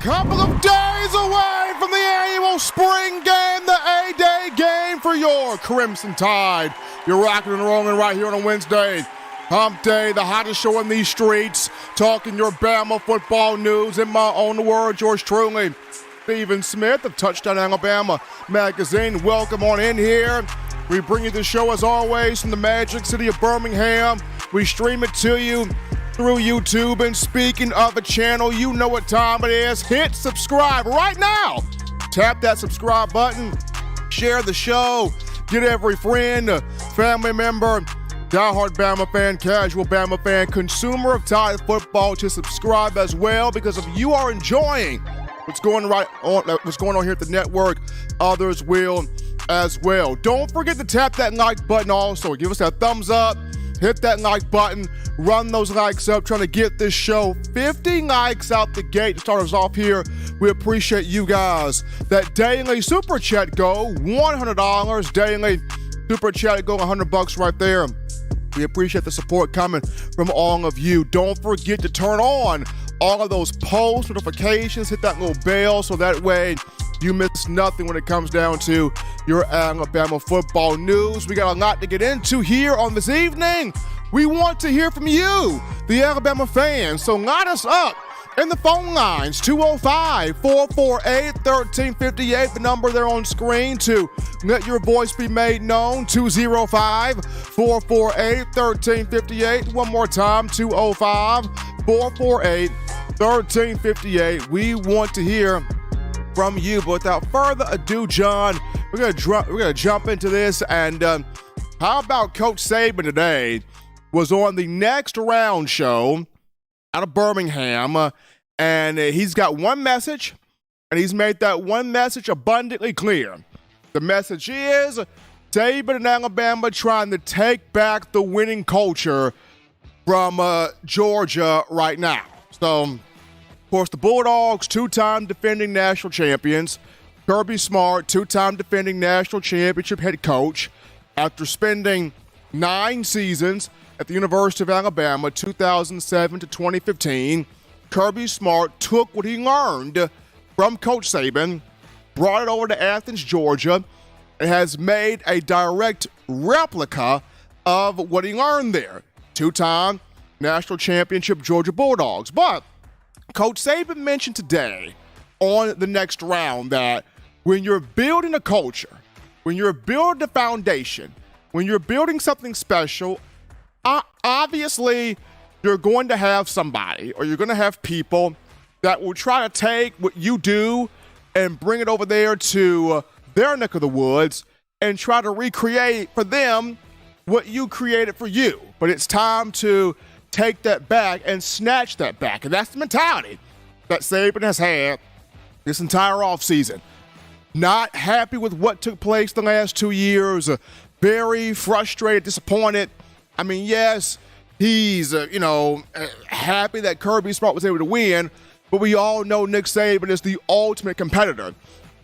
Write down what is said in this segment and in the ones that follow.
Couple of days away from the annual spring game, the A-Day game for your Crimson Tide. You're rocking and rolling right here on a Wednesday. Hump Day, the hottest show in these streets, talking your Bama football news in my own words, yours truly, Stephen Smith of Touchdown Alabama Magazine. Welcome on in here. We bring you the show as always from the magic city of Birmingham. We stream it to you through YouTube. And speaking of a channel, you know what time it is. Hit subscribe right now. Tap that subscribe button. Share the show. Get every friend, family member, diehard Bama fan, casual Bama fan, consumer of Tide football to subscribe as well, because if you are enjoying what's going on here at the network, others will as well. Don't forget to tap that like button also. Give us that thumbs up. Hit that like button, run those likes up, trying to get this show 50 likes out the gate to start us off here. We appreciate you guys. That daily super chat go, $100 daily super chat go, $100 right there. We appreciate the support coming from all of you. Don't forget to turn on all of those post notifications, hit that little bell so that way you miss nothing when it comes down to your Alabama football news. We got a lot to get into here on this evening. We want to hear from you, the Alabama fans, so line us up in the phone lines, 205-448-1358, the number there on screen to let your voice be made known, 205-448-1358. One more time, 205-448-1358. We want to hear from you. But without further ado, John, we're gonna jump into this. And how about Coach Saban today was on the Next Round show out of Birmingham, and he's got one message, and he's made that one message abundantly clear. The message is Saban and Alabama trying to take back the winning culture from Georgia right now. So, of course, the Bulldogs, two-time defending national champions. Kirby Smart, two-time defending national championship head coach. After spending 9 seasons at the University of Alabama, 2007 to 2015, Kirby Smart took what he learned from Coach Saban, brought it over to Athens, Georgia, and has made a direct replica of what he learned there. Two-time national championship Georgia Bulldogs. But Coach Saban mentioned today on the Next Round that when you're building a culture, when you're building a foundation, when you're building something special, obviously you're going to have somebody, or you're going to have people that will try to take what you do and bring it over there to their neck of the woods and try to recreate for them what you created for you. But it's time to take that back and snatch that back. And that's the mentality that Saban has had this entire offseason. Not happy with what took place the last 2 years, very frustrated, disappointed. I mean, yes, he's, happy that Kirby Smart was able to win, but we all know Nick Saban is the ultimate competitor.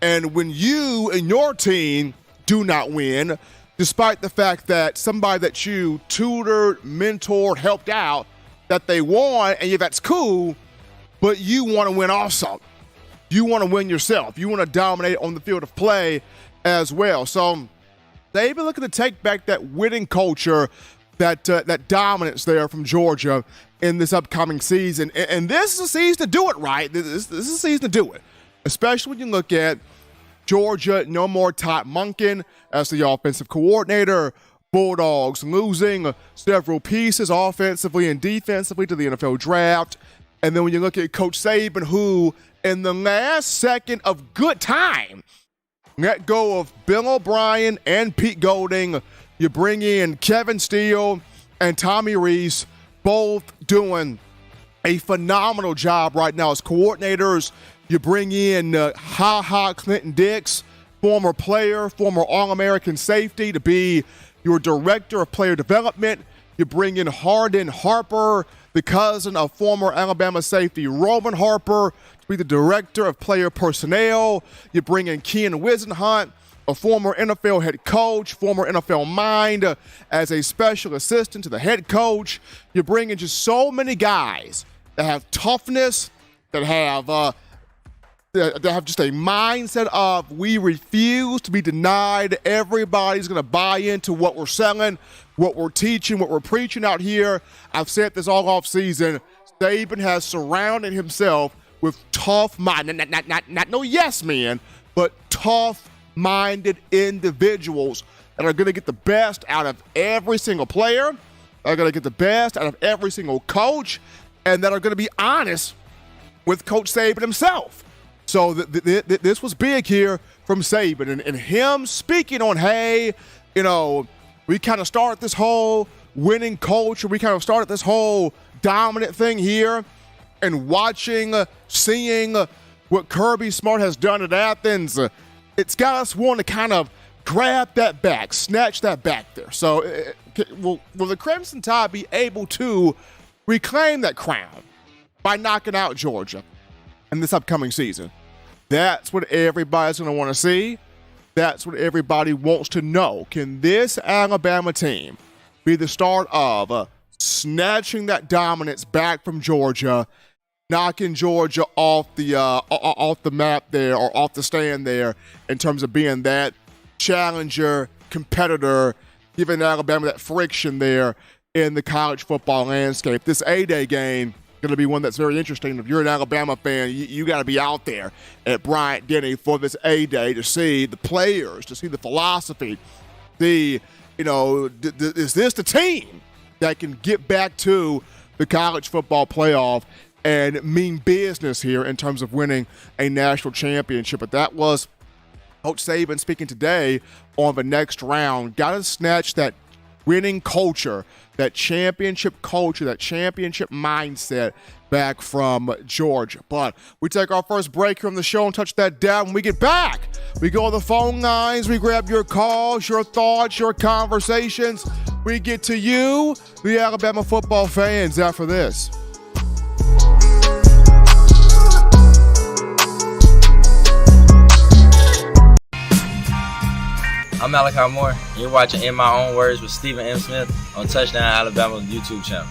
And when you and your team do not win, despite the fact that somebody that you tutored, mentored, helped out, that they won, and yeah, that's cool, but you want to win also. You want to win yourself. You want to dominate on the field of play as well. So they've been looking to take back that winning culture, that dominance there from Georgia in this upcoming season. And this is a season to do it, right? This is a season to do it, especially when you look at Georgia, no more Todd Monken as the offensive coordinator. Bulldogs losing several pieces offensively and defensively to the NFL draft. And then when you look at Coach Saban, who in the last second of good time let go of Bill O'Brien and Pete Golding, you bring in Kevin Steele and Tommy Rees, both doing a phenomenal job right now as coordinators. You bring in Clinton Dix, former player, former All-American safety, to be your director of player development. You bring in Hardin Harper, the cousin of former Alabama safety Roman Harper, to be the director of player personnel. You bring in Ken Wisenhunt, a former NFL head coach, former NFL mind, as a special assistant to the head coach. You bring in just so many guys that have toughness, that have just a mindset of we refuse to be denied. Everybody's going to buy into what we're selling, what we're teaching, what we're preaching out here. I've said this all off season. Saban has surrounded himself with tough mind, not no yes men, but tough-minded individuals that are going to get the best out of every single player, that are going to get the best out of every single coach, and that are going to be honest with Coach Saban himself. So this was big here from Saban, and him speaking on, hey, we kind of started this whole winning culture, we kind of started this whole dominant thing here, and watching, seeing what Kirby Smart has done at Athens, it's got us wanting to kind of grab that back, snatch that back there. So will the Crimson Tide be able to reclaim that crown by knocking out Georgia in this upcoming season? That's what everybody's going to want to see. That's what everybody wants to know. Can this Alabama team be the start of snatching that dominance back from Georgia, knocking Georgia off the map there, or off the stand there, in terms of being that challenger, competitor, giving Alabama that friction there in the college football landscape? This A-Day game going to be one that's very interesting. If you're an Alabama fan, you got to be out there at Bryant-Denny for this A-Day to see the players, to see the philosophy. Is this the team that can get back to the college football playoff and mean business here in terms of winning a national championship? But that was Coach Saban speaking today on the next round. Got to snatch that winning culture, that championship culture, that championship mindset back from Georgia. But we take our first break here on the show and touch that down. When we get back, we go on the phone lines, we grab your calls, your thoughts, your conversations. We get to you, the Alabama football fans, after this. I'm Malachi Moore, and you're watching In My Own Words with Stephen M. Smith on Touchdown Alabama YouTube channel.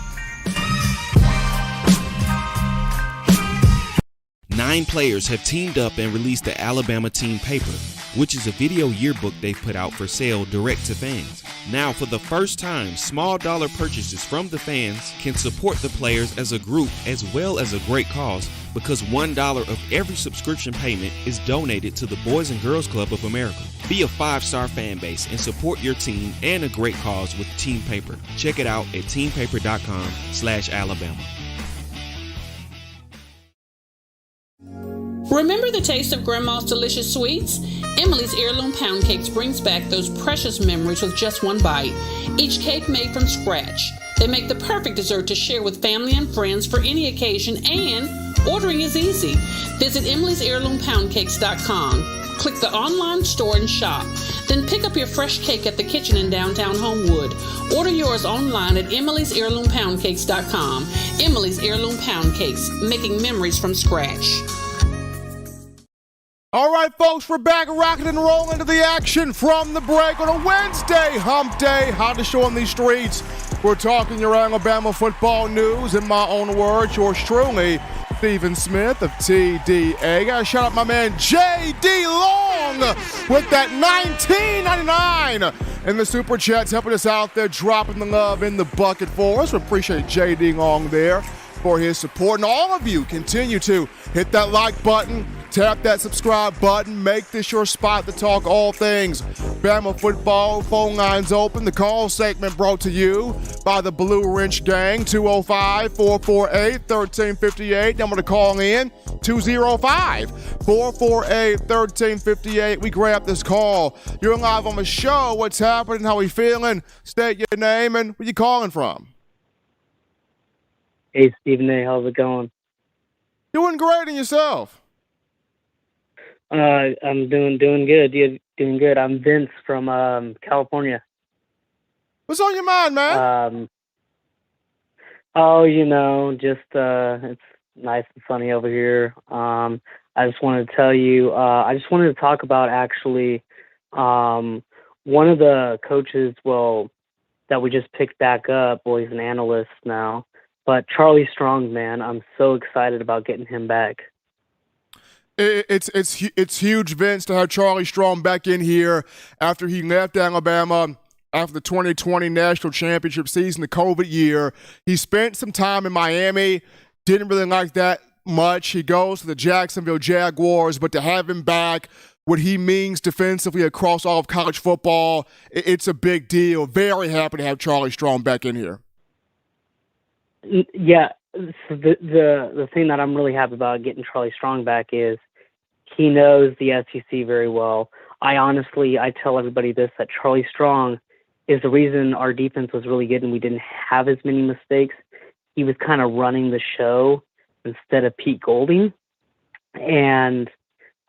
9 players have teamed up and released the Alabama Team Paper, which is a video yearbook they've put out for sale direct to fans. Now, for the first time, small dollar purchases from the fans can support the players as a group as well as a great cause, because $1 of every subscription payment is donated to the Boys and Girls Club of America. Be a 5-star fan base and support your team and a great cause with Team Paper. Check it out at teampaper.com/Alabama. Remember the taste of Grandma's delicious sweets? Emily's Heirloom Pound Cakes brings back those precious memories with just one bite. Each cake made from scratch. They make the perfect dessert to share with family and friends for any occasion, and ordering is easy. Visit Emily'sHeirloomPoundCakes.com. Click the online store and shop. Then pick up your fresh cake at the kitchen in downtown Homewood. Order yours online at emily'sheirloompoundcakes.com. Emily's Heirloom Pound Cakes, making memories from scratch. All right, folks, we're back rocking and rolling into the action from the break on a Wednesday, hump day. Hottest show on these streets. We're talking your Alabama football news. In my own words, yours truly, Stephen Smith of TDA. Got to shout out my man J.D. Long with that $19.99 in the Super Chats, helping us out there, dropping the love in the bucket for us. We appreciate J.D. Long there for his support. And all of you continue to hit that like button, tap that subscribe button, make this your spot to talk all things Bama football. Phone lines open. The call segment brought to you by the Blue Wrench Gang, 205-448-1358. Number to call in, 205-448-1358. We grab this call. You're live on the show. What's happening? How we feeling? State your name and where you calling from. Hey, Stephen A., how's it going? Doing great, and yourself? I'm doing good. You're doing good. I'm Vince from California. What's on your mind, man? Just it's nice and sunny over here. I just wanted to tell you, I just wanted to talk about actually one of the coaches, that we just picked back up. Well, he's an analyst now, but Charlie Strong, man, I'm so excited about getting him back. It's huge, Vince, to have Charlie Strong back in here after he left Alabama after the 2020 National Championship season, the COVID year. He spent some time in Miami, didn't really like that much. He goes to the Jacksonville Jaguars, but to have him back, what he means defensively across all of college football, it's a big deal. Very happy to have Charlie Strong back in here. Yeah, so the thing that I'm really happy about getting Charlie Strong back is he knows the SEC very well. I tell everybody this, that Charlie Strong is the reason our defense was really good and we didn't have as many mistakes. He was kind of running the show instead of Pete Golding. And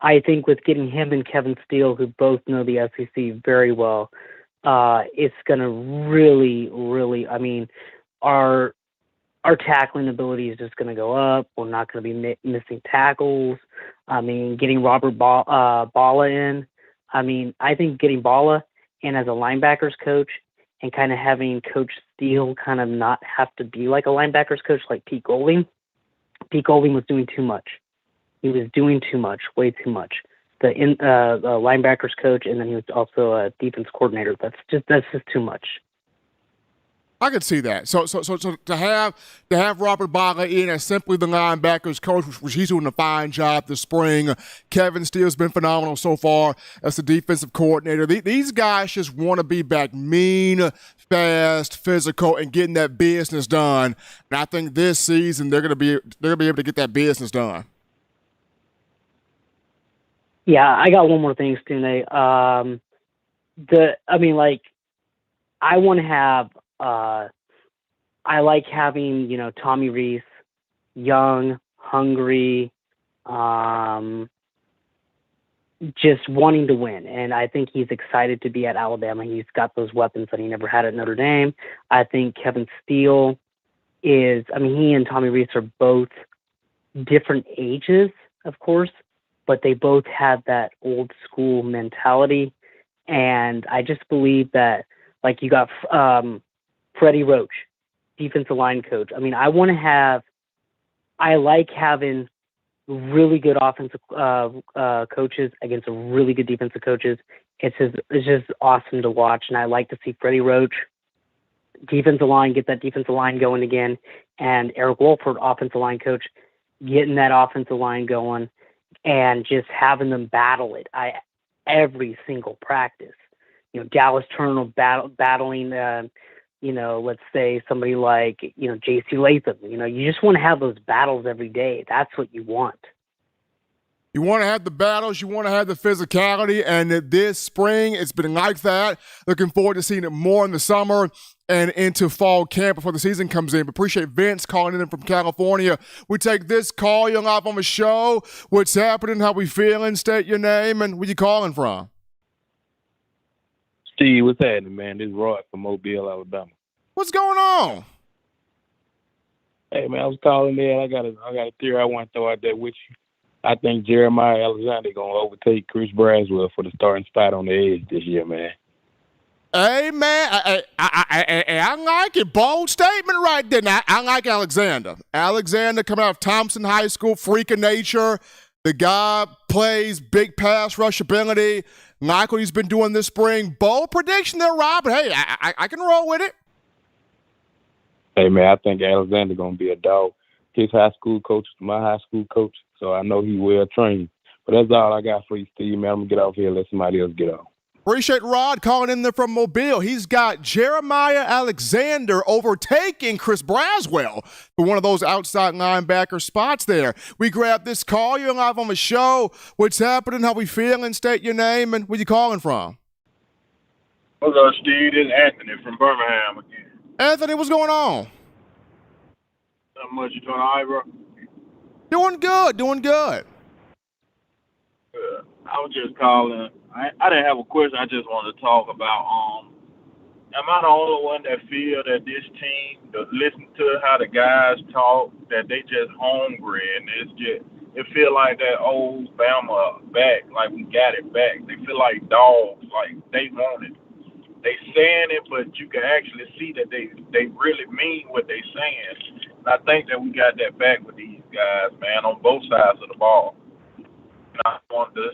I think with getting him and Kevin Steele, who both know the SEC very well, it's going to really, our tackling ability is just going to go up. We're not going to be missing tackles. Getting Robert Balla in. I think getting Balla in as a linebackers coach and kind of having Coach Steele kind of not have to be like a linebackers coach like Pete Golding. Pete Golding was doing too much. He was doing too much, way too much. The linebackers coach, and then he was also a defense coordinator. That's just too much. I could see that. So to have Robert Balla in as simply the linebackers coach, which he's doing a fine job this spring. Kevin Steele's been phenomenal so far as the defensive coordinator. These guys just want to be back mean, fast, physical, and getting that business done. And I think this season they're gonna be able to get that business done. Yeah, I got one more thing, Stune. I want to have. I like having, Tommy Rees, young, hungry, just wanting to win. And I think he's excited to be at Alabama. He's got those weapons that he never had at Notre Dame. I think Kevin Steele he and Tommy Rees are both different ages, of course, but they both have that old school mentality. And I just believe that, like, you got, Freddie Roach, defensive line coach. I like having really good offensive coaches against a really good defensive coaches. It's just awesome to watch, and I like to see Freddie Roach, defensive line, get that defensive line going again, and Eric Wolford, offensive line coach, getting that offensive line going, and just having them battle it. Every single practice, Dallas Turner battling. Let's say somebody like, J.C. Latham. You just want to have those battles every day. That's what you want. You want to have the battles, you want to have the physicality, and this spring it's been like that. Looking forward to seeing it more in the summer and into fall camp before the season comes in. But appreciate Vince calling in from California. We take this call. You're live on the show. What's happening? How we feeling? State your name and where you calling from. Steve, what's happening, man? This is Roy from Mobile, Alabama. What's going on? Hey, man, I was calling there. I got a theory I want to throw out there with you. I think Jeremiah Alexander going to overtake Chris Braswell for the starting spot on the edge this year, man. Hey, man, I like it. Bold statement right there. Now, I like Alexander. Alexander coming out of Thompson High School, freak of nature. The guy plays big pass rush ability. Like what he's been doing this spring. Bold prediction there, Rob. But hey, I can roll with it. Hey, man, I think Alexander going to be a dog. His high school coach is my high school coach, so I know he well trained. But that's all I got for you, Steve, man. I'm going to get off here and let somebody else get on. Appreciate Rod calling in there from Mobile. He's got Jeremiah Alexander overtaking Chris Braswell for one of those outside linebacker spots there. We grab this call. You're live on the show. What's happening? How we feeling? State your name and where you calling from. What's up, Steve? This is Anthony from Birmingham again. Anthony, what's going on? Not much. You doing all right, bro? Doing good. Good. I was just calling. I didn't have a question. I just wanted to talk about, am I the only one that feel that this team, listen to how the guys talk, that they just hungry, and it feel like that old Bama back, like we got it back. They feel like dogs, like they want it. They saying it, but you can actually see that they really mean what they saying. And I think that we got that back with these guys, man, on both sides of the ball. And I wanted to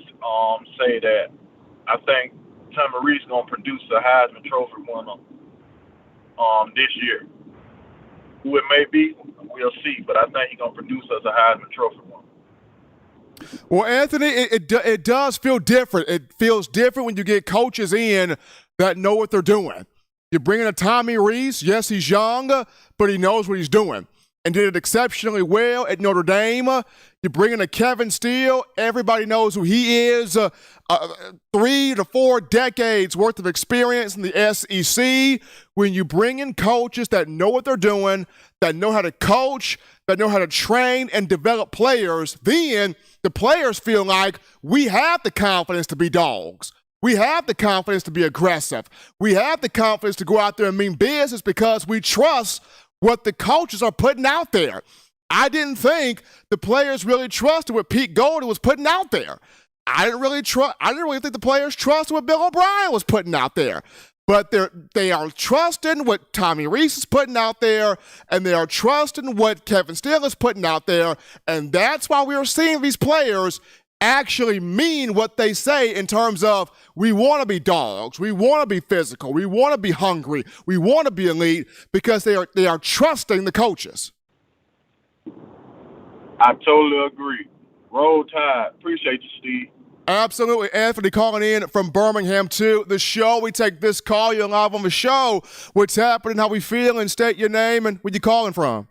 say that I think Tommy Reese gonna produce a Heisman Trophy winner this year. Who it may be, we'll see. But I think he's gonna produce us a Heisman Trophy winner. Well, Anthony, it does feel different. It feels different when you get coaches in that know what they're doing. You're bringing a Tommy Reese. Yes, he's young, but he knows what he's doing and did it exceptionally well at Notre Dame. You're bringing a Kevin Steele. Everybody knows who he is. 3 to 4 decades worth of experience in the SEC. When you bring in coaches that know what they're doing, that know how to coach, that know how to train and develop players, then the players feel like we have the confidence to be dogs. We have the confidence to be aggressive. We have the confidence to go out there and mean business because we trust what the coaches are putting out there. I didn't think the players really trusted what Pete Golding was putting out there. I didn't really think the players trusted what Bill O'Brien was putting out there. But they are trusting what Tommy Reese is putting out there, and they are trusting what Kevin Steele is putting out there, and that's why we are seeing these players actually mean what they say in terms of we want to be dogs, we want to be physical, we want to be hungry, we want to be elite because they are trusting the coaches. I totally agree. Roll Tide. Appreciate you, Steve. Absolutely. Anthony calling in from Birmingham to the show. We take this call. You're live on the show. What's happening? How we feeling? State your name and where you calling from.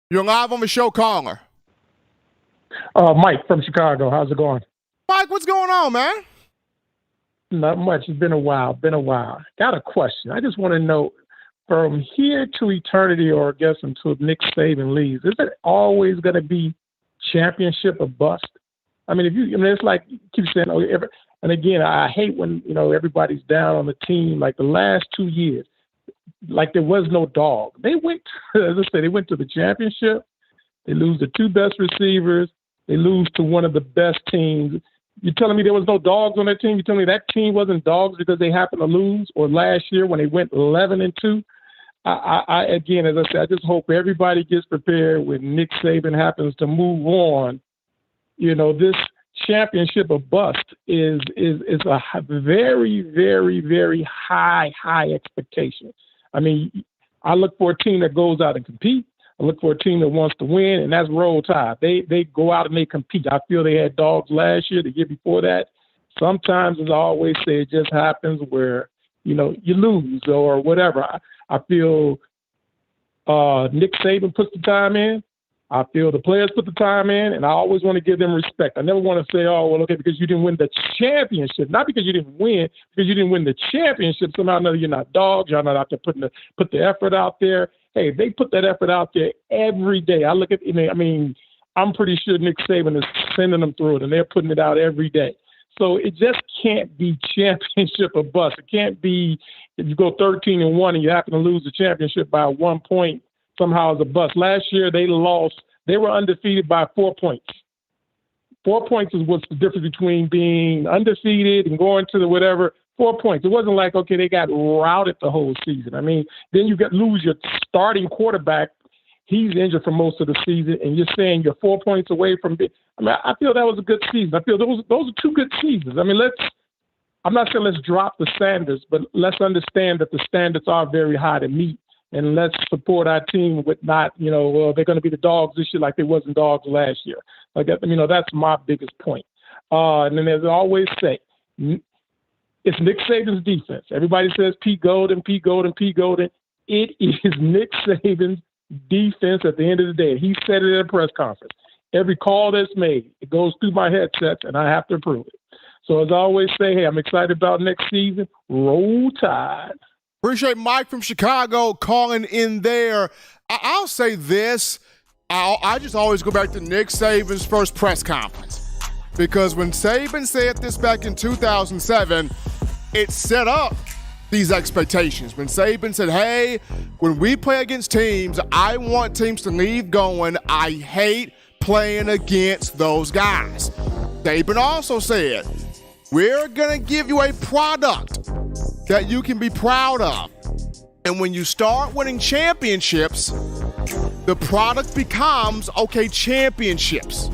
You're live on the show, caller. Mike from Chicago. How's it going? Mike, what's going on, man? Not much. It's been a while. Got a question. I just want to know, from here to eternity, or I guess until Nick Saban leaves, is it always going to be championship or bust? I mean, it's like you keep saying, and again, I hate when, everybody's down on the team. Like the last 2 years, like there was no dog. They went, as I said, they went to the championship. They lose the 2 best receivers. They lose to one of the best teams. You're telling me there was no dogs on that team? You're telling me that team wasn't dogs because they happened to lose? Or last year when they went 11-2? I again, as I said, I just hope everybody gets prepared when Nick Saban happens to move on. This championship or bust is a very, very, very high expectation. I mean, I look for a team that goes out and compete. I look for a team that wants to win, and that's Roll Tide. They go out and they compete. I feel they had dogs last year, the year before that. Sometimes, as I always say, it just happens where, you lose or whatever. I feel Nick Saban puts the time in. I feel the players put the time in, and I always want to give them respect. I never want to say, oh, well, okay, because you didn't win the championship. Not because you didn't win, because you didn't win the championship. Somehow or another, you're not dogs. You're not out there put the effort out there. Hey, they put that effort out there every day. I look at, I mean, I'm pretty sure Nick Saban is sending them through it, and they're putting it out every day. So it just can't be championship or bust. It can't be if you go 13-1 and you happen to lose the championship by 1 point, somehow it's a bust. Last year they lost. They were undefeated by 4 points. 4 points is what's the difference between being undefeated and going to the whatever. 4 points. It wasn't like, okay, they got routed the whole season. I mean, then you lose your starting quarterback. He's injured for most of the season, and you're saying you're 4 points away from being. I mean, I feel that was a good season. I feel those are two good seasons. I mean, I'm not saying let's drop the standards, but let's understand that the standards are very high to meet, and let's support our team with not, well, they're going to be the dogs this year like they wasn't dogs last year. Like that, that's my biggest point. And then as I always say, it's Nick Saban's defense. Everybody says Pete Golden. It is Nick Saban's defense at the end of the day. He said it at a press conference. Every call that's made, it goes through my headsets, and I have to approve it. So as I always say, hey, I'm excited about next season. Roll Tide. Appreciate Mike from Chicago calling in there. I'll say this. I just always go back to Nick Saban's first press conference. Because when Saban said this back in 2007, it set up these expectations. When Saban said, hey, when we play against teams, I want teams to leave going, I hate playing against those guys. Saban also said, we're going to give you a product that you can be proud of. And when you start winning championships, the product becomes, okay, championships.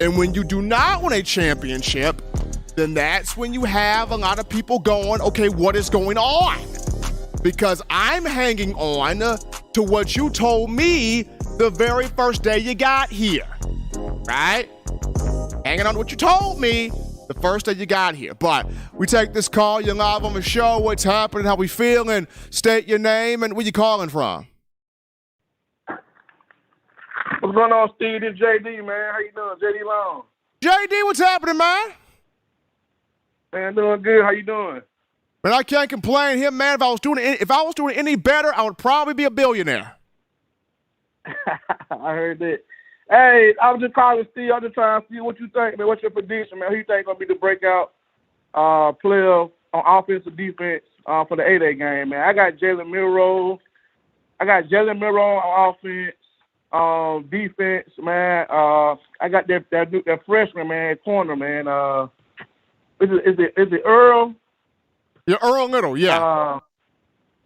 And when you do not win a championship, then that's when you have a lot of people going, okay, what is going on? Because I'm hanging on to what you told me the very first day you got here, right? Hanging on to what you told me the first day you got here. But we take this call. You're live on the show. What's happening? How we feeling? State your name and where you calling from. What's going on, Steve? This is JD, man. How you doing? JD Long. JD, what's happening, man? Man, doing good. How you doing? Man, I can't complain here, man. If I was doing any better, I would probably be a billionaire. I heard that. Hey, I was just calling Steve. I'm just trying to see what you think, man. What's your prediction, man? Who you think going to be the breakout player on offense or defense for the 8-day game, man? I got Jalen Milroe. On offense. Defense, man. I got that freshman, man, corner, man. Is it Earl? Yeah, Earl Little, yeah.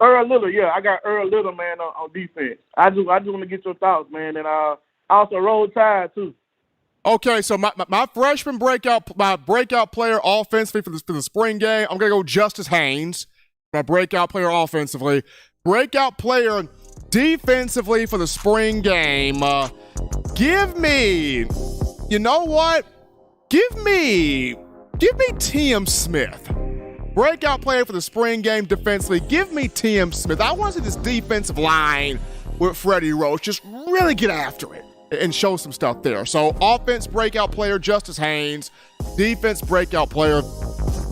Earl Little, yeah. I got Earl Little, man, on defense. I just want to get your thoughts, man, and also Roll Tide too. Okay, so my freshman breakout player offensively for the spring game, I'm gonna go Justice Haynes. My breakout player offensively, breakout player defensively for the spring game. Give me, you know what? Give me T.M. Smith. Breakout player for the spring game defensively. Give me T.M. Smith. I want to see this defensive line with Freddie Roach just really get after it and show some stuff there. So offense breakout player, Justice Haynes. Defense breakout player,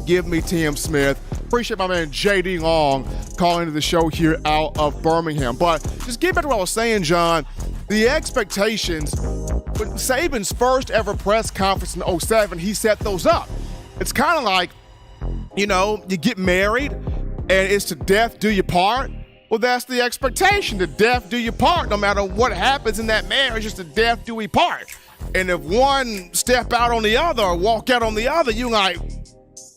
give me T.M. Smith. Appreciate my man J.D. Long calling into the show here out of Birmingham. But just get back to what I was saying, John. The expectations, with Saban's first ever press conference in 2007, he set those up. It's kind of like, you get married and it's to death do you part. Well, that's the expectation, to death do you part. No matter what happens in that marriage, it's to death do we part. And if one step out on the other or walk out on the other, you like,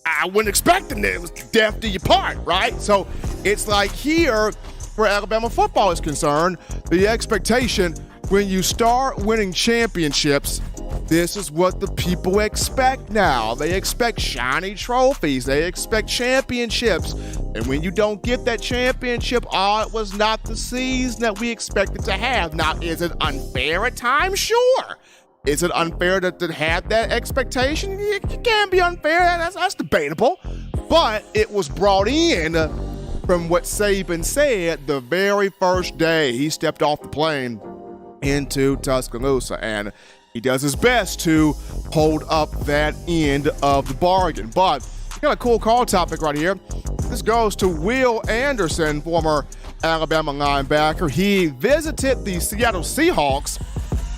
I wasn't expecting it. It was death do you part, right? So it's like here, where Alabama football is concerned, the expectation when you start winning championships, this is what the people expect now. They expect shiny trophies. They expect championships. And when you don't get that championship, it was not the season that we expected to have. Now, is it unfair at times? Sure. Is it unfair to have that expectation? It can be unfair. That's debatable. But it was brought in from what Saban said the very first day he stepped off the plane into Tuscaloosa, and he does his best to hold up that end of the bargain. But we got a cool call topic right here. This goes to Will Anderson, former Alabama linebacker. He visited the Seattle Seahawks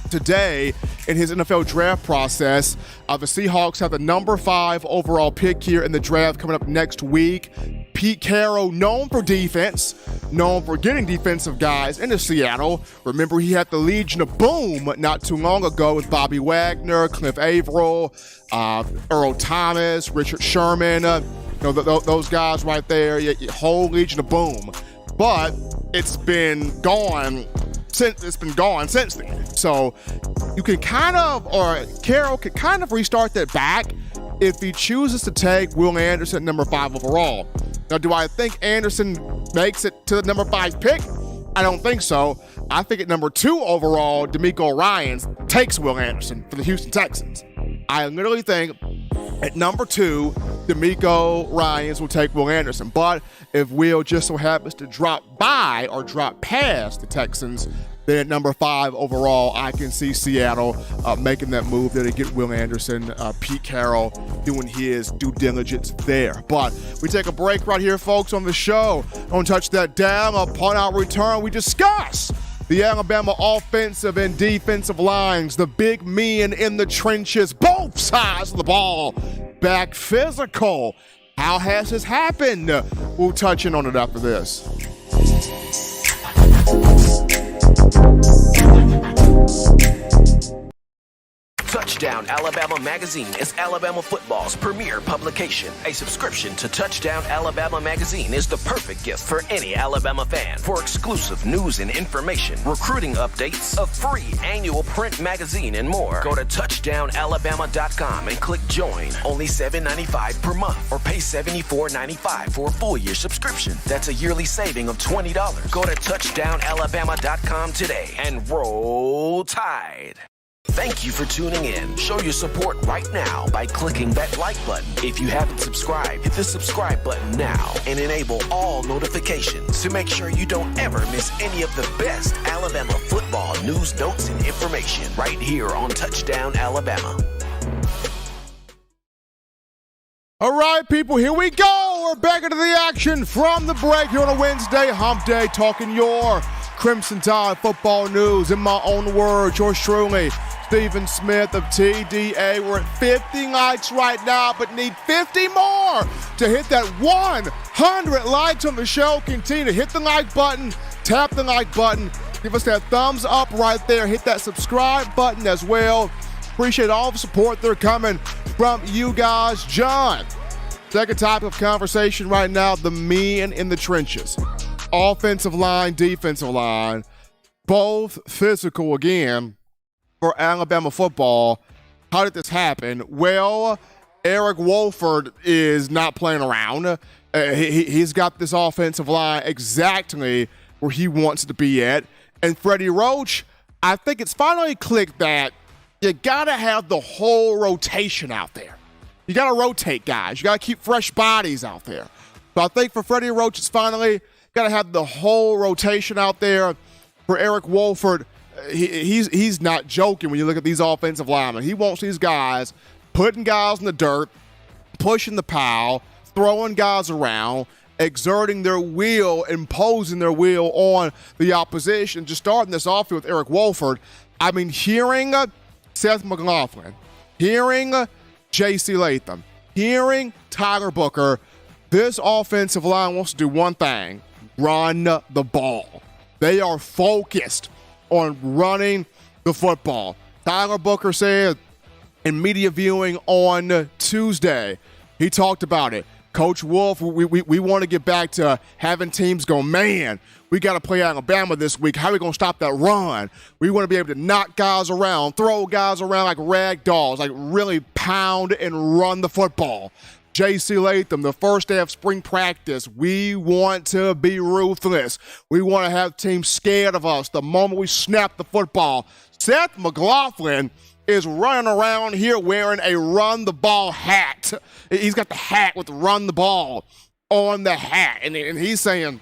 today in his NFL draft process. The Seahawks have the number 5 overall pick here in the draft coming up next week. Pete Carroll, known for defense, known for getting defensive guys into Seattle. Remember, he had the Legion of Boom not too long ago with Bobby Wagner, Cliff Averill, Earl Thomas, Richard Sherman, those guys right there, your whole Legion of Boom. But it's been gone since then. So you can Carroll could kind of restart that back if he chooses to take Will Anderson number 5 overall. Now, do I think Anderson makes it to the number 5 pick? I don't think so. I think at number 2 overall, DeMeco Ryans takes Will Anderson for the Houston Texans. I literally think at number 2, DeMeco Ryans will take Will Anderson. But if Will just so happens to drop by or drop past the Texans, then at number 5 overall, I can see Seattle making that move there to get Will Anderson, Pete Carroll doing his due diligence there. But we take a break right here, folks, on the show. Don't touch that down. Upon our return, we discuss the Alabama offensive and defensive lines, the big men in the trenches, both sides of the ball, back physical. How has this happened? We'll touch in on it after this. Touchdown Alabama Magazine is Alabama football's premier publication. A subscription to Touchdown Alabama Magazine is the perfect gift for any Alabama fan. For exclusive news and information, recruiting updates, a free annual print magazine, and more, go to touchdownalabama.com and click join. Only $7.95 per month, or pay $74.95 for a full year subscription. That's a yearly saving of $20. Go to touchdownalabama.com today and roll Tide. Thank you for tuning in. Show your support right now by clicking that like button. If you haven't subscribed, hit the subscribe button now and enable all notifications to make sure you don't ever miss any of the best Alabama football news, notes, and information right here on Touchdown Alabama. All right, people, here we go. We're back into the action from the break here on a Wednesday, hump day, talking your Crimson Tide football news. In my own words, yours truly, Stephen Smith of TDA. We're at 50 likes right now, but need 50 more to hit that 100 likes on the show. Continue to hit the like button, tap the like button, give us that thumbs up right there, hit that subscribe button as well. Appreciate all the support that are coming from you guys. John, second topic of conversation right now, the men in the trenches. Offensive line, defensive line, both physical again for Alabama football. How did this happen? Well, Eric Wolford is not playing around. He's got this offensive line exactly where he wants it to be at. And Freddie Roach, I think it's finally clicked that you got to have the whole rotation out there. You got to rotate guys. You got to keep fresh bodies out there. So I think for Freddie Roach, it's finally got to have the whole rotation out there. For Eric Wolford, he's not joking when you look at these offensive linemen. He wants these guys putting guys in the dirt, pushing the pile, throwing guys around, exerting their will, imposing their will on the opposition. Just starting this off with Eric Wolford, I mean, hearing Seth McLaughlin, hearing J.C. Latham, hearing Tyler Booker, this offensive line wants to do one thing: run the ball. They are focused on running the football. Tyler Booker said in media viewing on Tuesday, he talked about it. Coach Wolf, we want to get back to having teams go, man, we got to play Alabama this week. How are we going to stop that run? We want to be able to knock guys around, throw guys around like rag dolls, like really pound and run the football. J.C. Latham, the first day of spring practice, we want to be ruthless. We want to have teams scared of us the moment we snap the football. Seth McLaughlin is running around here wearing a run-the-ball hat. He's got the hat with run the ball on the hat. And he's saying,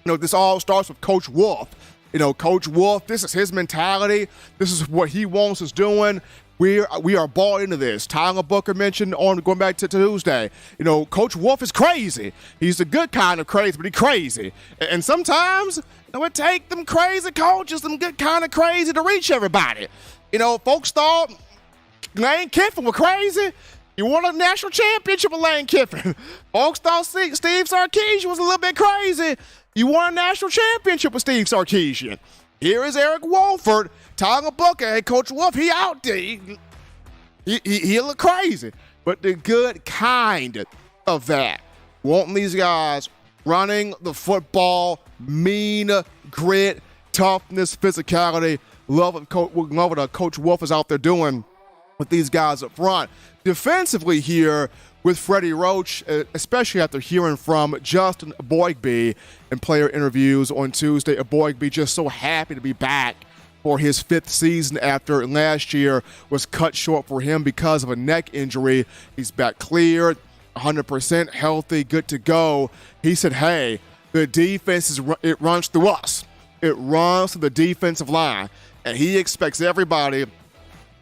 this all starts with Coach Wolf. Coach Wolf, this is his mentality. This is what he wants us doing. We are bought into this. Tyler Booker mentioned on going back to Tuesday, Coach Wolf is crazy. He's the good kind of crazy, but he's crazy. And sometimes it takes them crazy coaches, them good kind of crazy to reach everybody. Folks thought Lane Kiffin was crazy. You won a national championship with Lane Kiffin. Folks thought Steve Sarkisian was a little bit crazy. You won a national championship with Steve Sarkisian. Here is Eric Wolford, Tyler Booker. Hey, Coach Wolf, he out there. He look crazy. But the good kind of that. Wanting these guys running the football, mean, grit, toughness, physicality. Love what Coach Wolf is out there doing with these guys up front. Defensively here with Freddie Roach, especially after hearing from Justin Aboigbe in player interviews on Tuesday. Aboigbe just so happy to be back for his 5th season after last year was cut short for him because of a neck injury. He's back cleared, 100% healthy, good to go. He said, hey, the defense, it runs through us. It runs through the defensive line. And he expects everybody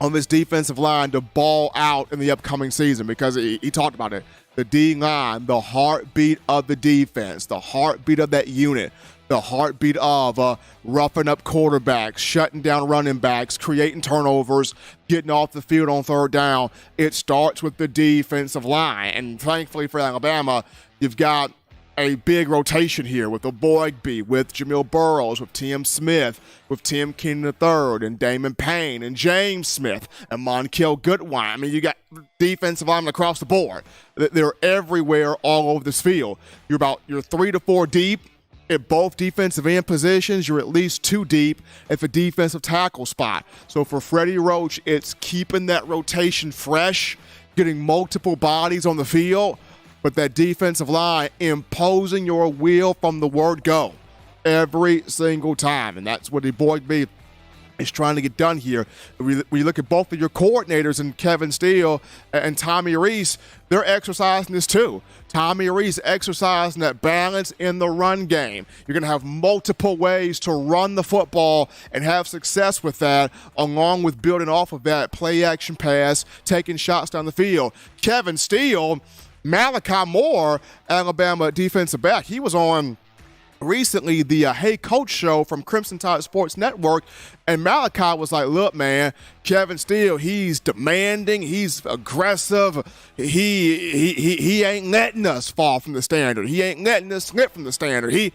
on this defensive line to ball out in the upcoming season because he talked about it. The D-line, the heartbeat of the defense, the heartbeat of that unit, the heartbeat of roughing up quarterbacks, shutting down running backs, creating turnovers, getting off the field on 3rd down. It starts with the defensive line. And thankfully for Alabama, you've got a big rotation here with Aboigbe, with Jamil Burrows, with Tim Smith, with Tim Keenan III, and Damon Payne, and James Smith, and Monkel Goodwine. I mean, you got defensive linemen across the board. They're everywhere all over this field. You're 3 to 4 deep at both defensive end positions. You're at least 2 deep at the defensive tackle spot. So for Freddie Roach, it's keeping that rotation fresh, getting multiple bodies on the field, but that defensive line imposing your will from the word go every single time. And that's what Aboigbe is trying to get done here. When you look at both of your coordinators, and Kevin Steele and Tommy Reese, they're exercising this too. Tommy Reese exercising that balance in the run game. You're going to have multiple ways to run the football and have success with that, along with building off of that play-action pass, taking shots down the field. Kevin Steele, Malachi Moore, Alabama defensive back, he was on recently the Hey Coach show from Crimson Tide Sports Network, and Malachi was like, look, man, Kevin Steele, he's demanding, he's aggressive, he ain't letting us fall from the standard, he ain't letting us slip from the standard, he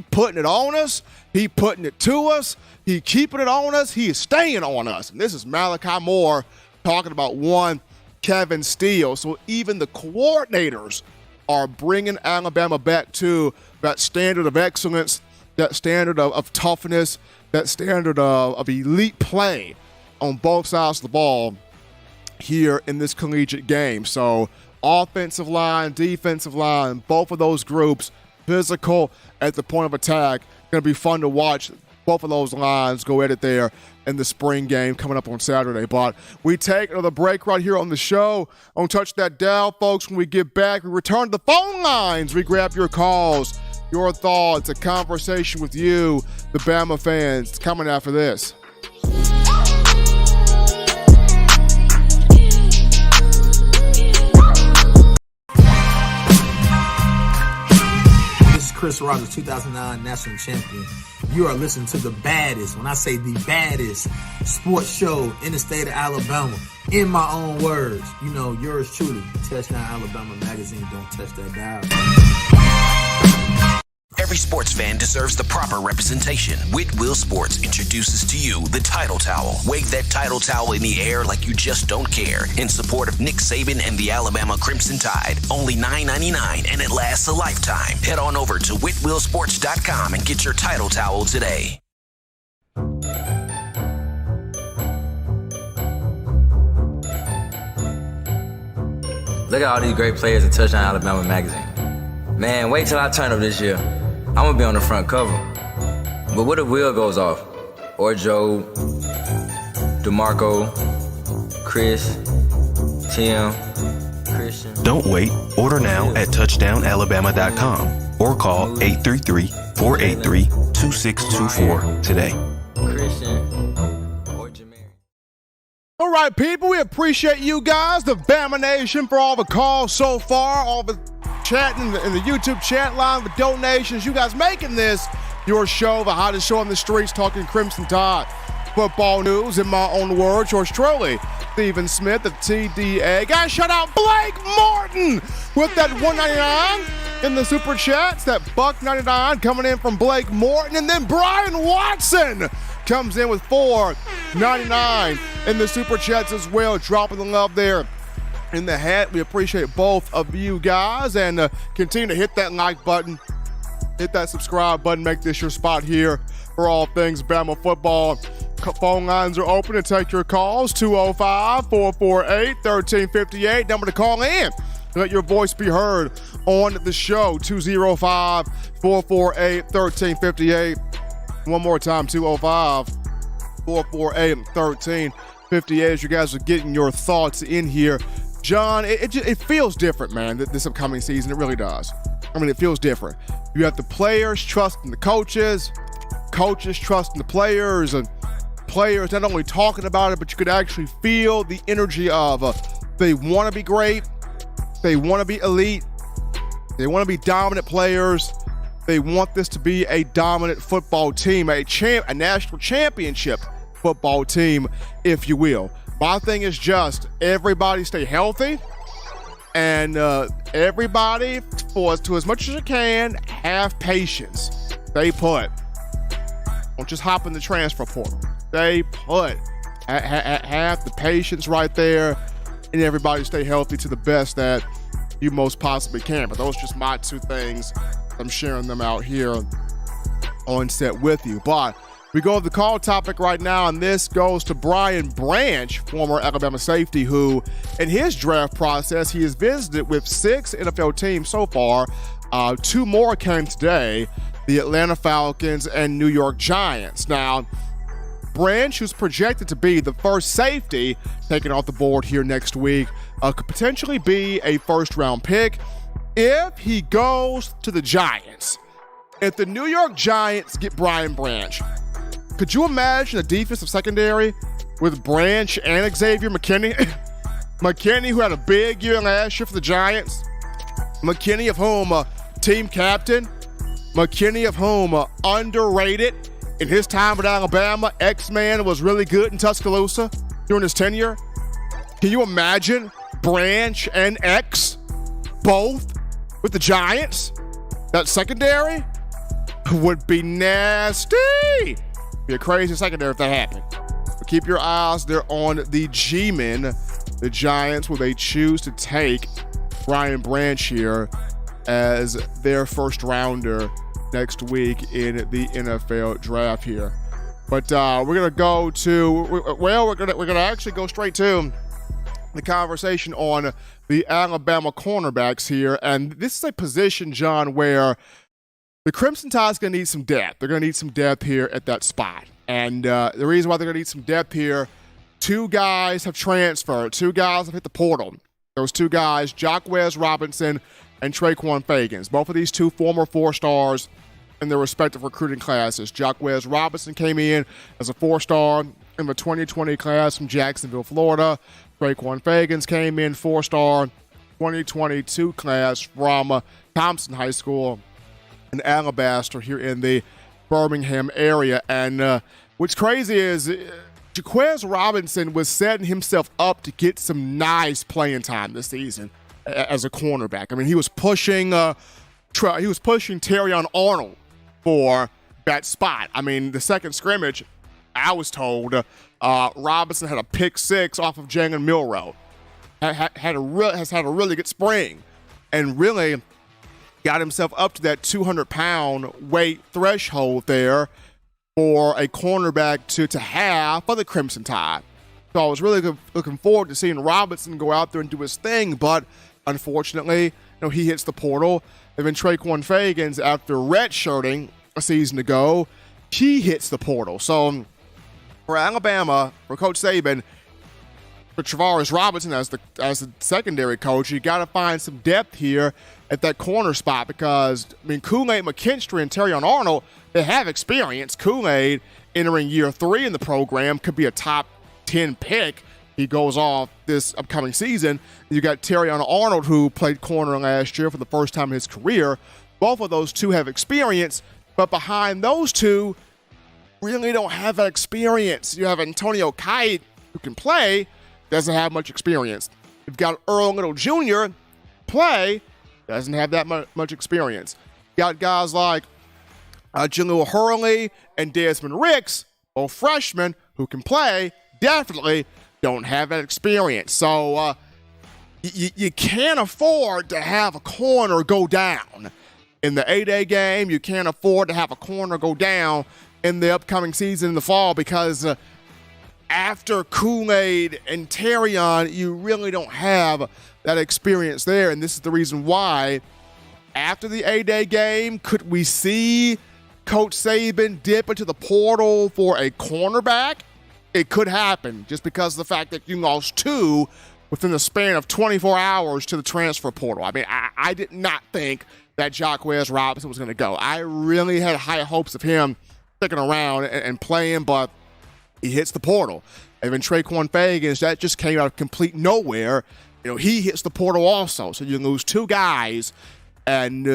putting it on us, he putting it to us, he keeping it on us, he is staying on us. And this is Malachi Moore talking about one Kevin Steele. So even the coordinators are bringing Alabama back to that standard of excellence, that standard of toughness, that standard of elite play on both sides of the ball here in this collegiate game. So offensive line, defensive line, both of those groups, physical at the point of attack. Going to be fun to watch both of those lines go at it there in the spring game coming up on Saturday. But we take another break right here on the show. Don't touch that dial, folks. When we get back, we return to the phone lines. We grab your calls, your thoughts, a conversation with you, the Bama fans. It's coming after this. This is Chris Rogers, 2009 national champion. You are listening to the baddest, when I say the baddest, sports show in the state of Alabama. In my own words, yours truly, Touchdown Alabama Magazine. Don't touch that dial. Every sports fan deserves the proper representation. Whitwell Sports introduces to you the Title Towel. Wave that Title Towel in the air like you just don't care. In support of Nick Saban and the Alabama Crimson Tide. Only $9.99 and it lasts a lifetime. Head on over to whitwellsports.com and get your Title Towel today. Look at all these great players in Touchdown Alabama Magazine. Man, wait till I turn up this year. I'm gonna be on the front cover. But what if Will goes off? Or Joe, DeMarco, Chris, Tim, Christian. Don't wait. Order now at touchdownalabama.com. or call 833-483-2624 today. Christian or Jameer. All right, people, we appreciate you guys, the Bama Nation, for all the calls so far, all the chatting in the YouTube chat line, the donations. You guys making this your show, the hottest show on the streets, talking Crimson Tide football news. In my own words, yours truly, Stephen Smith of TDA. Guys, shout out Blake Martin with that $1.99 in the super chats. That $1.99 coming in from Blake Morton, and then Brian Watson comes in with $4.99 in the super chats as well, dropping the love there in the hat. We appreciate both of you guys, and continue to hit that like button, hit that subscribe button, make this your spot here for all things Bama football. Phone lines are open to take your calls, 205-448-1358, number to call in. Let your voice be heard on the show, 205-448-1358. One more time, 205-448-1358, as you guys are getting your thoughts in here. John, it feels different, man, this upcoming season. It really does. I mean, it feels different. You have the players trusting the coaches, coaches trusting the players, and players not only talking about it, but you could actually feel the energy of they want to be great, they want to be elite, they want to be dominant players, they want this to be a dominant football team, a national championship football team, if you will. My thing is just everybody stay healthy, and everybody, to as much as you can, have patience. Stay put. Don't just hop in the transfer portal. Stay put. Have the patience right there, and everybody stay healthy to the best that you most possibly can. But those are just my two things. I'm sharing them out here on set with you. But we go to the call topic right now, and this goes to Brian Branch, former Alabama safety, who in his draft process, he has visited with 6 NFL teams so far. 2 more came today, the Atlanta Falcons and New York Giants. Now, Branch, who's projected to be the first safety taken off the board here next week, could potentially be a first-round pick if he goes to the Giants. If the New York Giants get Brian Branch, could you imagine a defensive secondary with Branch and Xavier McKinney? McKinney, who had a big year last year for the Giants. McKinney, of whom team captain. McKinney, of whom underrated in his time at Alabama. X-Man was really good in Tuscaloosa during his tenure. Can you imagine Branch and X both with the Giants? That secondary would be nasty. Be a crazy secondary if that happened. But keep your eyes there on the G-men, the Giants, will they choose to take Brian Branch here as their first rounder next week in the NFL draft here. But we're gonna go to, well, we're gonna actually go straight to the conversation on the Alabama cornerbacks here, and this is a position, John, where the Crimson Tide's going to need some depth. They're going to need some depth here at that spot. And the reason why they're going to need some depth here, 2 guys have transferred. 2 guys have hit the portal. Those 2 guys, Jacquez Robinson and Traquan Fagans. Both of these 2 former 4-stars in their respective recruiting classes. Jacquez Robinson came in as a 4-star in the 2020 class from Jacksonville, Florida. Traquan Fagans came in 4-star 2022 class from Thompson High School in Alabaster here in the Birmingham area. And what's crazy is Jacquez Robinson was setting himself up to get some nice playing time this season as a cornerback. I mean, he was pushing Terrion Arnold for that spot. I mean, the second scrimmage, I was told Robinson had a pick 6 off of Jalen Milroe. Has had a really good spring, and really got himself up to that 200-pound weight threshold there for a cornerback to have for the Crimson Tide. So I was really looking forward to seeing Robinson go out there and do his thing, but unfortunately, he hits the portal. And then Traquan Fagans, after redshirting a season ago, he hits the portal. So for Alabama, for Coach Saban, with Travaris Robinson as the secondary coach, you got to find some depth here at that corner spot because, Kool-Aid McKinstry and Terrion Arnold, they have experience. Kool-Aid entering year 3 in the program could be a top 10 pick. He goes off this upcoming season. You got Terrion Arnold, who played corner last year for the first time in his career. Both of those two have experience, but behind those two, really don't have that experience. You have Antonio Kite, who can play, doesn't have much experience. You've got Earl Little Jr., play, doesn't have that much experience. You got guys like Jaleel Hurley and Desmond Ricks, both freshmen, who can play, definitely don't have that experience. So you can't afford to have a corner go down in the 8A game. You can't afford to have a corner go down in the upcoming season in the fall because after Kool-Aid and Terrion, you really don't have that experience there. And this is the reason why after the 8A game, could we see Coach Saban dip into the portal for a cornerback? It could happen just because of the fact that you lost 2 within the span of 24 hours to the transfer portal. I did not think that Jacquez Robinson was going to go. I really had high hopes of him sticking around and playing, but he hits the portal. And then Traquan Fagans, that just came out of complete nowhere. He hits the portal also. So you lose 2 guys, and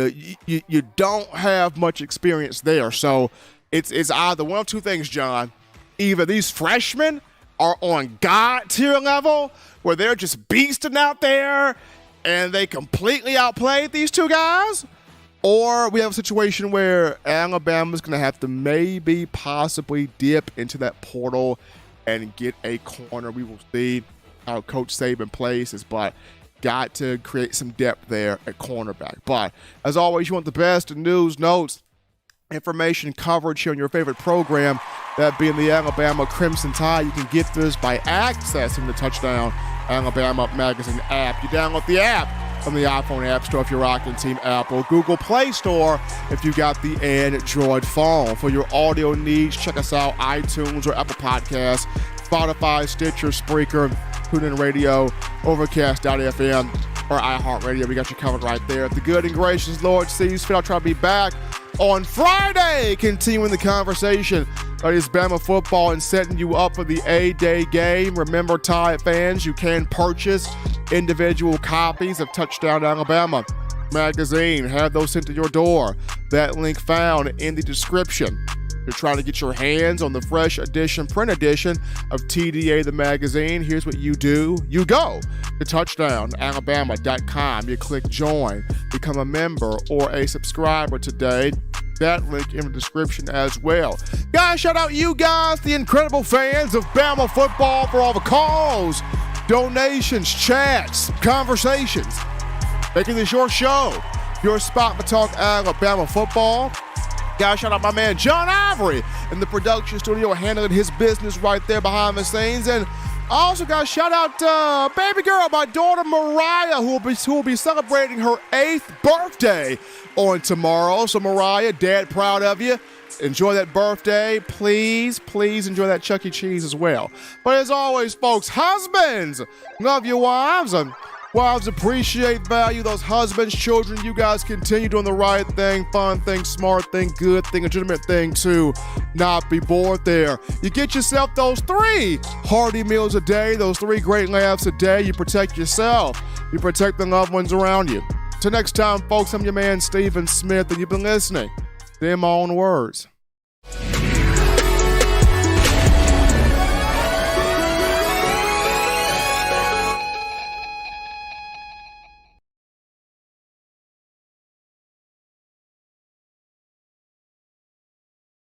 you don't have much experience there. So it's either one of 2 things, John. Either these freshmen are on God tier level, where they're just beasting out there, and they completely outplayed these 2 guys, or we have a situation where Alabama's going to have to possibly dip into that portal and get a corner. We will see how Coach Saban plays this, but got to create some depth there at cornerback. But as always, you want the best news, notes, information, coverage here on your favorite program, that being the Alabama Crimson Tide. You can get this by accessing the Touchdown Alabama Magazine app. You download the app from the iPhone App Store if you're rocking Team Apple, Google Play Store if you got the Android phone. For your audio needs, check us out, iTunes or Apple Podcasts, Spotify, Stitcher, Spreaker, TuneIn Radio, Overcast.fm, or iHeartRadio. We got you covered right there. If the good and gracious Lord sees fit, I'll try to be back on Friday, continuing the conversation about his Bama football and setting you up for the 8-day game. Remember, Tide fans, you can purchase individual copies of Touchdown Alabama magazine. Have those sent to your door. That link found in the description. You're trying to get your hands on the fresh edition, print edition of TDA the magazine. Here's what you do. You go to touchdownalabama.com. You click join, become a member or a subscriber today. That link in the description as well. Guys, shout out you guys, the incredible fans of Bama football, for all the calls, donations, chats, conversations. Making this your show, your spot to talk Alabama football. Guys, shout out my man John Ivory in the production studio, handling his business right there behind the scenes. And also, guys, shout out baby girl, my daughter Mariah, who will be celebrating her 8th birthday on tomorrow. So Mariah, Dad, proud of you. Enjoy that birthday. Please enjoy that Chuck E. Cheese as well. But as always, folks, husbands, love your wives. And wives appreciate, value those husbands. Children, you guys continue doing the right thing, fun thing, smart thing, good thing, legitimate thing to not be bored there. You get yourself those 3 hearty meals a day, those 3 great laughs a day. You protect yourself. You protect the loved ones around you. Till next time, folks, I'm your man, Stephen Smith, and you've been listening to In My Own Words.